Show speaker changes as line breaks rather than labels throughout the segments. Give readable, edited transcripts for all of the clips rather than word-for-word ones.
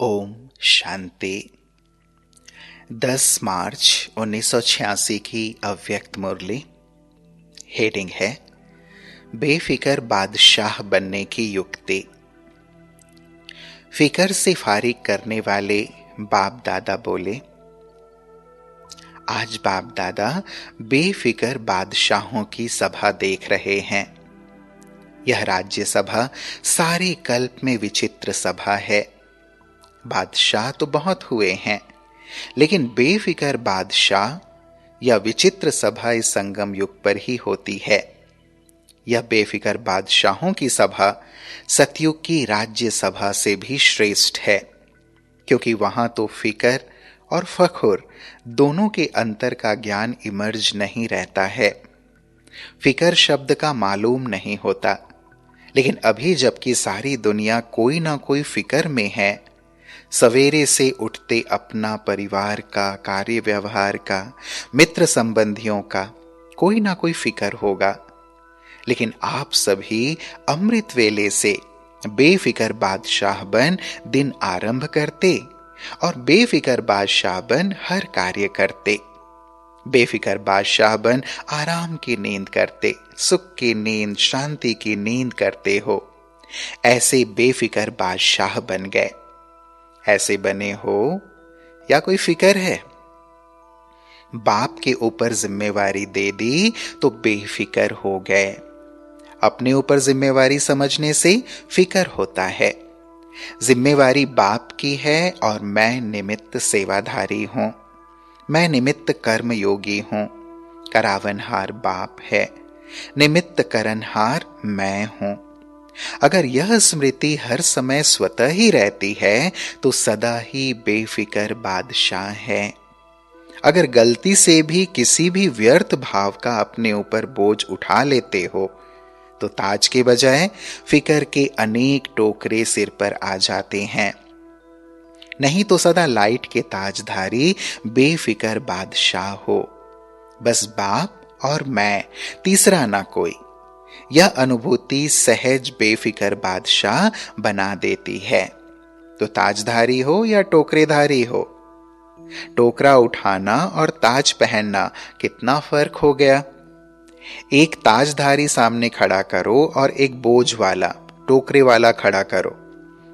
ओम शांति। 10 मार्च 1986 की अव्यक्त मुरली। हेडिंग है बेफिक्र बादशाह बनने की युक्ति। फिक्र से फारिग करने वाले बाप दादा बोले, आज बाप दादा बेफिक्र बादशाहों की सभा देख रहे हैं। यह राज्य सभा सारे कल्प में विचित्र सभा है। बादशाह तो बहुत हुए हैं, लेकिन बेफिक्र बादशाह या विचित्र सभा इस संगम युग पर ही होती है। यह बेफिक्र बादशाहों की सभा सतयुग की राज्य सभा से भी श्रेष्ठ है, क्योंकि वहां तो फिक्र और फखुर दोनों के अंतर का ज्ञान इमर्ज नहीं रहता है। फिक्र शब्द का मालूम नहीं होता, लेकिन अभी जबकि सारी दुनिया कोई ना कोई फिक्र में है, सवेरे से उठते अपना परिवार का, कार्य व्यवहार का, मित्र संबंधियों का कोई ना कोई फिक्र होगा, लेकिन आप सभी अमृत वेले से बेफिक्र बादशाह बन दिन आरंभ करते और बेफिक्र बादशाह बन हर कार्य करते। बेफिक्र बादशाह बन आराम की नींद करते, सुख की नींद, शांति की नींद करते हो। ऐसे बेफिक्र बादशाह बन गए। ऐसे बने हो या कोई फिक्र है? बाप के ऊपर जिम्मेवारी दे दी तो बेफिक्र हो गए। अपने ऊपर जिम्मेवारी समझने से फिक्र होता है। जिम्मेवारी बाप की है और मैं निमित्त सेवाधारी हूं। मैं निमित्त कर्म योगी हूं। करावनहार बाप है, निमित्त करनहार मैं हूं। अगर यह स्मृति हर समय स्वतः ही रहती है तो सदा ही बेफिक्र बादशाह है। अगर गलती से भी किसी भी व्यर्थ भाव का अपने ऊपर बोझ उठा लेते हो तो ताज के बजाय फिक्र के अनेक टोकरे सिर पर आ जाते हैं। नहीं तो सदा लाइट के ताजधारी बेफिक्र बादशाह हो। बस बाप और मैं, तीसरा ना कोई। यह अनुभूति सहज बेफिक्र बादशाह बना देती है। तो ताजधारी हो या टोकरेधारी हो, टोकरा उठाना और ताज पहनना कितना फर्क हो गया। एक ताजधारी सामने खड़ा करो और एक बोझ वाला, टोकरे वाला खड़ा करो,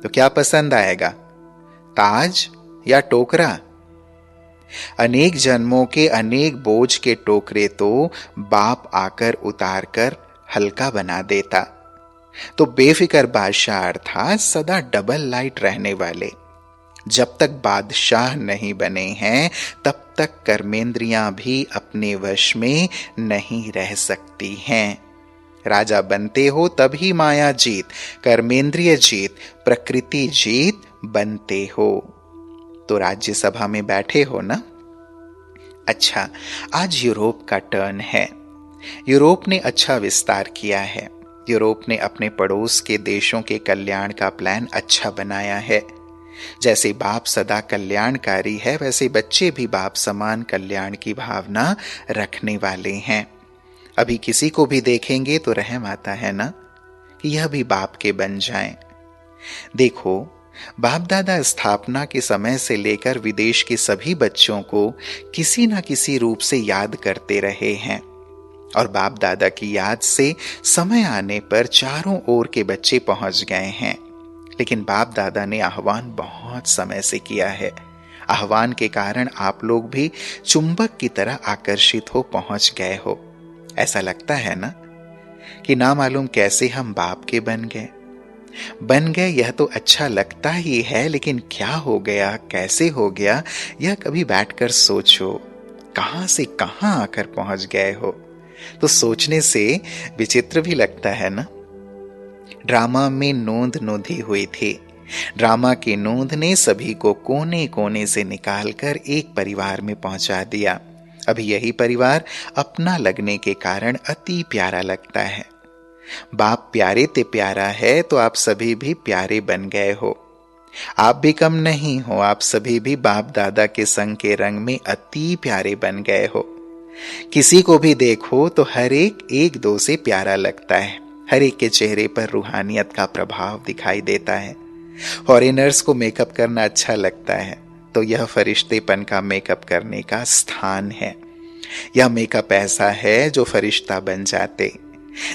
तो क्या पसंद आएगा, ताज या टोकरा? अनेक जन्मों के अनेक बोझ के टोकरे तो बाप आकर उतार कर हल्का बना देता। तो बेफिक्र बादशाह अर्थात सदा डबल लाइट रहने वाले। जब तक बादशाह नहीं बने हैं तब तक कर्मेंद्रियां भी अपने वश में नहीं रह सकती हैं। राजा बनते हो तभी माया जीत, कर्मेंद्रिय जीत, प्रकृति जीत बनते हो। तो राज्यसभा में बैठे हो ना। अच्छा, आज यूरोप का टर्न है। यूरोप ने अच्छा विस्तार किया है। यूरोप ने अपने पड़ोस के देशों के कल्याण का प्लान अच्छा बनाया है। जैसे बाप सदा कल्याणकारी है, वैसे बच्चे भी बाप समान कल्याण की भावना रखने वाले हैं। अभी किसी को भी देखेंगे तो रहम आता है ना कि यह भी बाप के बन जाएं। देखो, बाप दादा स्थापना के समय से लेकर विदेश के सभी बच्चों को किसी न किसी रूप से याद करते रहे हैं, और बाप दादा की याद से समय आने पर चारों ओर के बच्चे पहुंच गए हैं। लेकिन बाप दादा ने आह्वान बहुत समय से किया है। आह्वान के कारण आप लोग भी चुंबक की तरह आकर्षित हो पहुंच गए हो। ऐसा लगता है ना कि ना मालूम कैसे हम बाप के बन गए। यह तो अच्छा लगता ही है, लेकिन क्या हो गया, कैसे हो गया, यह कभी बैठकर सोचो। कहां से कहां आकर पहुंच गए हो, तो सोचने से विचित्र भी लगता है ना। ड्रामा में नोंद नोंधी हुई थी। ड्रामा की नोंद ने सभी को कोने कोने से निकालकर एक परिवार में पहुंचा दिया। अभी यही परिवार अपना लगने के कारण अति प्यारा लगता है। बाप प्यारे ते प्यारा है तो आप सभी भी प्यारे बन गए हो। आप भी कम नहीं हो, आप सभी भी बाप दादा के संग के रंग में अति प्यारे बन गए हो। किसी को भी देखो तो हर एक दो से प्यारा लगता है। हर एक के चेहरे पर रूहानियत का प्रभाव दिखाई देता है। फॉरेनर्स को मेकअप करना अच्छा लगता है, तो यह फरिश्तेपन का मेकअप करने का स्थान है। यह मेकअप ऐसा है जो फरिश्ता बन जाते।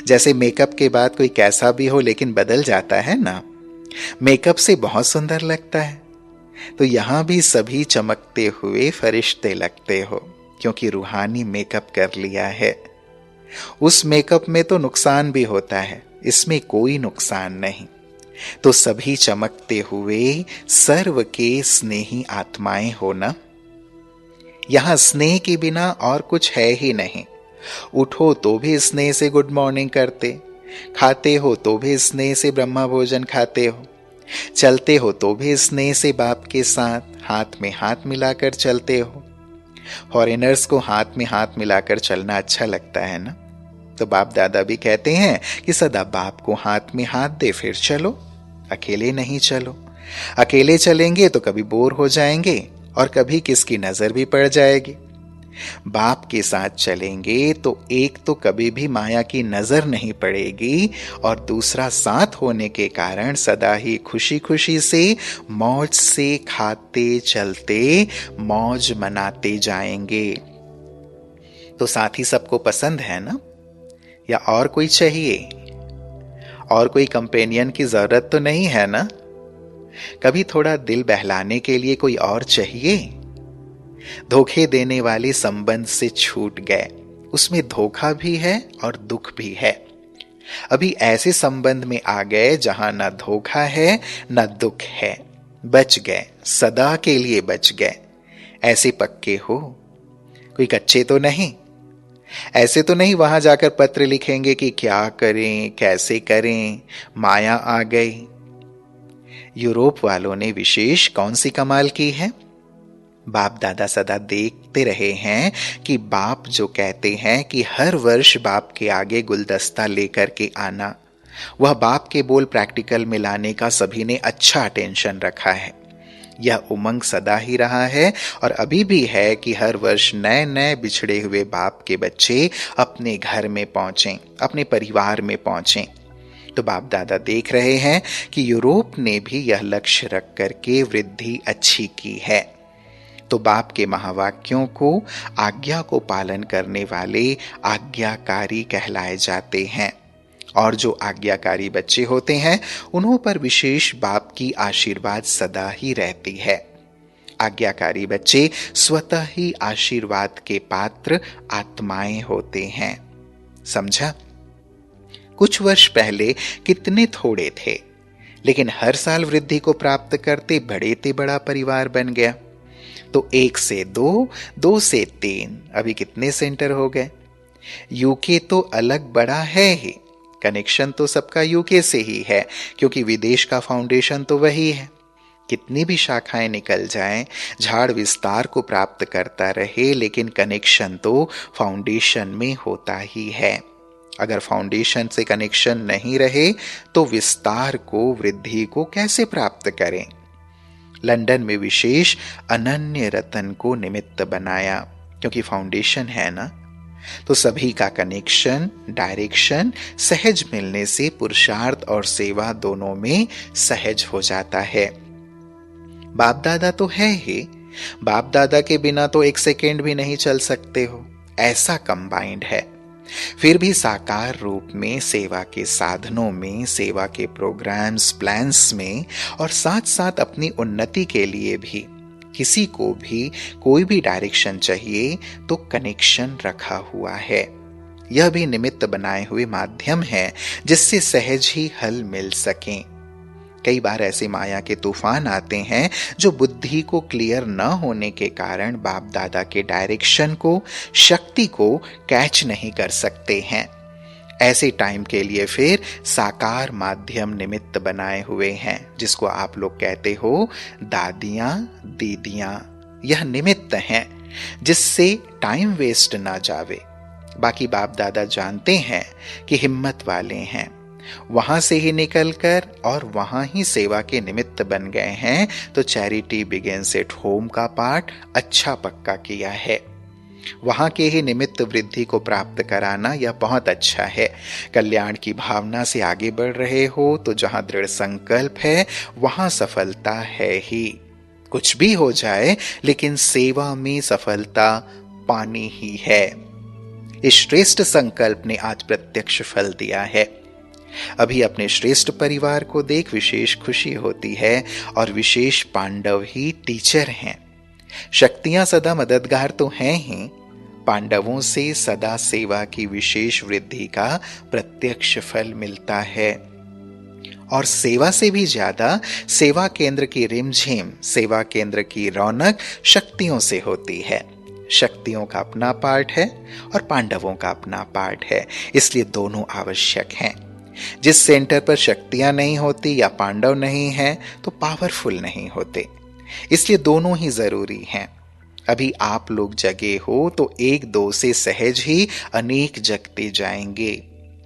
जैसे मेकअप के बाद कोई कैसा भी हो लेकिन बदल जाता है ना, मेकअप से बहुत सुंदर लगता है। तो यहां भी सभी चमकते हुए फरिश्ते लगते हो, क्योंकि रूहानी मेकअप कर लिया है। उस मेकअप में तो नुकसान भी होता है, इसमें कोई नुकसान नहीं। तो सभी चमकते हुए सर्व के स्नेही आत्माएं हो ना। यहां स्नेह के बिना और कुछ है ही नहीं। उठो तो भी स्नेह से गुड मॉर्निंग करते, खाते हो तो भी स्नेह से ब्रह्मा भोजन खाते हो, चलते हो तो भी स्नेह से बाप के साथ हाथ में हाथ मिलाकर चलते हो। फॉरेनर्स को हाथ में हाथ मिलाकर चलना अच्छा लगता है ना, तो बाप दादा भी कहते हैं कि सदा बाप को हाथ में हाथ दे फिर चलो, अकेले नहीं चलो। अकेले चलेंगे तो कभी बोर हो जाएंगे और कभी किसकी नजर भी पड़ जाएगी। बाप के साथ चलेंगे तो एक तो कभी भी माया की नजर नहीं पड़ेगी, और दूसरा साथ होने के कारण सदा ही खुशी खुशी से मौज से खाते चलते मौज मनाते जाएंगे। तो साथी सबको पसंद है ना, या और कोई चाहिए? और कोई कंपेनियन की जरूरत तो नहीं है ना? कभी थोड़ा दिल बहलाने के लिए कोई और चाहिए? धोखे देने वाले संबंध से छूट गए, उसमें धोखा भी है और दुख भी है। अभी ऐसे संबंध में आ गए जहां ना धोखा है ना दुख है, बच गए, सदा के लिए बच गए। ऐसे पक्के हो, कोई कच्चे तो नहीं। ऐसे तो नहीं वहां जाकर पत्र लिखेंगे कि क्या करें कैसे करें, माया आ गई। यूरोप वालों ने विशेष कौन सी कमाल की है? बाप दादा सदा देखते रहे हैं कि बाप जो कहते हैं कि हर वर्ष बाप के आगे गुलदस्ता लेकर के आना, वह बाप के बोल प्रैक्टिकल में लाने का सभी ने अच्छा अटेंशन रखा है। यह उमंग सदा ही रहा है और अभी भी है कि हर वर्ष नए नए बिछड़े हुए बाप के बच्चे अपने घर में पहुंचें, अपने परिवार में पहुंचें। तो बाप दादा देख रहे हैं कि यूरोप ने भी यह लक्ष्य रख करके वृद्धि अच्छी की है। तो बाप के महावाक्यों को, आज्ञा को पालन करने वाले आज्ञाकारी कहलाए जाते हैं। और जो आज्ञाकारी बच्चे होते हैं उन्हों पर विशेष बाप की आशीर्वाद सदा ही रहती है। आज्ञाकारी बच्चे स्वतः ही आशीर्वाद के पात्र आत्माएं होते हैं। समझा? कुछ वर्ष पहले कितने थोड़े थे, लेकिन हर साल वृद्धि को प्राप्त करते बड़े ते बड़ा परिवार बन गया। तो 1 से 2, 2 से 3, अभी कितने सेंटर हो गए। यूके तो अलग बड़ा है ही, कनेक्शन तो सबका यूके से ही है, क्योंकि विदेश का फाउंडेशन तो वही है। कितनी भी शाखाएं निकल जाएं, झाड़ विस्तार को प्राप्त करता रहे, लेकिन कनेक्शन तो फाउंडेशन में होता ही है। अगर फाउंडेशन से कनेक्शन नहीं रहे तो विस्तार को, वृद्धि को कैसे प्राप्त करें? लंदन में विशेष अनन्य रतन को निमित्त बनाया, क्योंकि फाउंडेशन है ना। तो सभी का कनेक्शन, डायरेक्शन सहज मिलने से पुरुषार्थ और सेवा दोनों में सहज हो जाता है। बाप दादा तो है ही, बाप दादा के बिना तो 1 सेकेंड भी नहीं चल सकते हो, ऐसा कंबाइंड है। फिर भी साकार रूप में सेवा के साधनों में, सेवा के प्रोग्राम्स, प्लान्स में, और साथ साथ अपनी उन्नति के लिए भी किसी को भी कोई भी डायरेक्शन चाहिए तो कनेक्शन रखा हुआ है। यह भी निमित्त बनाए हुए माध्यम है जिससे सहज ही हल मिल सकें। कई बार ऐसे माया के तूफान आते हैं जो बुद्धि को क्लियर न होने के कारण बाप दादा के डायरेक्शन को, शक्ति को कैच नहीं कर सकते हैं। ऐसे टाइम के लिए फिर साकार माध्यम निमित्त बनाए हुए हैं, जिसको आप लोग कहते हो दादियां, दीदियां। यह निमित्त हैं जिससे टाइम वेस्ट ना जावे। बाकी बाप दादा जानते हैं कि हिम्मत वाले हैं, वहां से ही निकलकर और वहां ही सेवा के निमित्त बन गए हैं। तो चैरिटी बिगिंस एट होम का पाठ अच्छा पक्का किया है। वहां के ही निमित्त वृद्धि को प्राप्त कराना यह बहुत अच्छा है। कल्याण की भावना से आगे बढ़ रहे हो तो जहां दृढ़ संकल्प है वहां सफलता है ही। कुछ भी हो जाए लेकिन सेवा में सफलता पानी ही है। इस श्रेष्ठ संकल्प ने आज प्रत्यक्ष फल दिया है। अभी अपने श्रेष्ठ परिवार को देख विशेष खुशी होती है और विशेष पांडव ही टीचर हैं। शक्तियां सदा मददगार तो हैं ही, पांडवों से सदा सेवा की विशेष वृद्धि का प्रत्यक्ष फल मिलता है। और सेवा से भी ज्यादा सेवा केंद्र की रिमझिम, सेवा केंद्र की रौनक शक्तियों से होती है। शक्तियों का अपना पार्ट है और पांडवों का अपना पार्ट है, इसलिए दोनों आवश्यक हैं। जिस सेंटर पर शक्तियां नहीं होती या पांडव नहीं है तो पावरफुल नहीं होते, इसलिए दोनों ही जरूरी हैं। अभी आप लोग जगे हो तो एक दो से सहज ही अनेक जगते जाएंगे।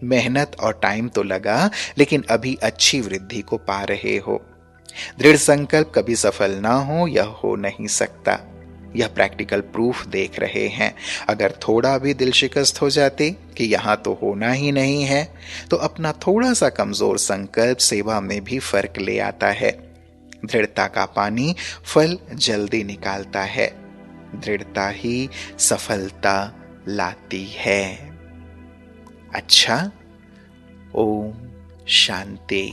मेहनत और टाइम तो लगा, लेकिन अभी अच्छी वृद्धि को पा रहे हो। दृढ़ संकल्प कभी सफल ना हो यह हो नहीं सकता, यह प्रैक्टिकल प्रूफ देख रहे हैं। अगर थोड़ा भी दिल शिकस्त हो जाते कि यहां तो होना ही नहीं है, तो अपना थोड़ा सा कमजोर संकल्प सेवा में भी फर्क ले आता है। दृढ़ता का पानी फल जल्दी निकालता है। दृढ़ता ही सफलता लाती है। अच्छा, ओम शांति।